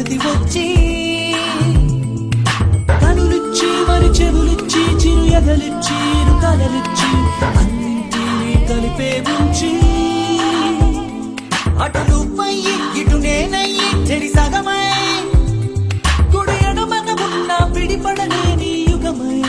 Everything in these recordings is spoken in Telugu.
ప్రకృతి వచ్చి కనులిచ్చి మరి చెవులిచ్చి చిరు ఎదలిచ్చి కలలిచ్చి అన్నింటినీ కలిపే ఉంచి అటు నువ్వయ్యి ఇటు నేనయ్యి చెడి సగమై కుడి ఎడమన ఉన్న పిడిపడలేని యుగమై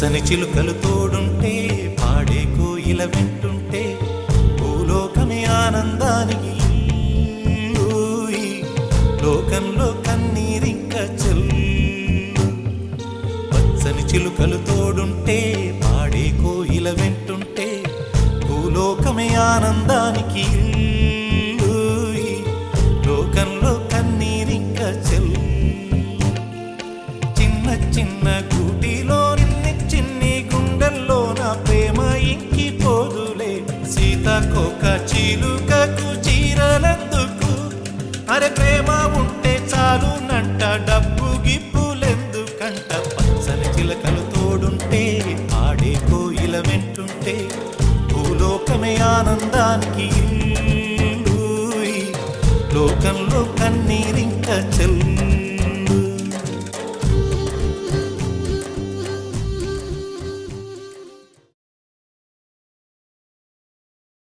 పచ్చని చిలుకలు తోడుంటే పాడే కోయిల వింటుంటే భూలోకమే ఆనందానికి లోకంలో కన్నీరింక చెల్లు పచ్చని చిలుకలు తోడుంటే పాడే కోయిల వింటుంటే భూలోకమే ఆనందానికి లోకంలో కన్నీరింక చెల్లు చిన్న చిన్న గూటిలో ప్రేమ ఇంకిపోదులే సీతకొక చిలుకకు చీరలందుకు అరే ప్రేమ ఉంటే చాలునంట డబ్బు గిప్పులెందుకంట పచ్చని చిలకలు తోడుంటే ఆడే కోయిల వెంటుంటే భూలోకమే ఆనందానికి లోకంలో కన్నీరింక చెల్లు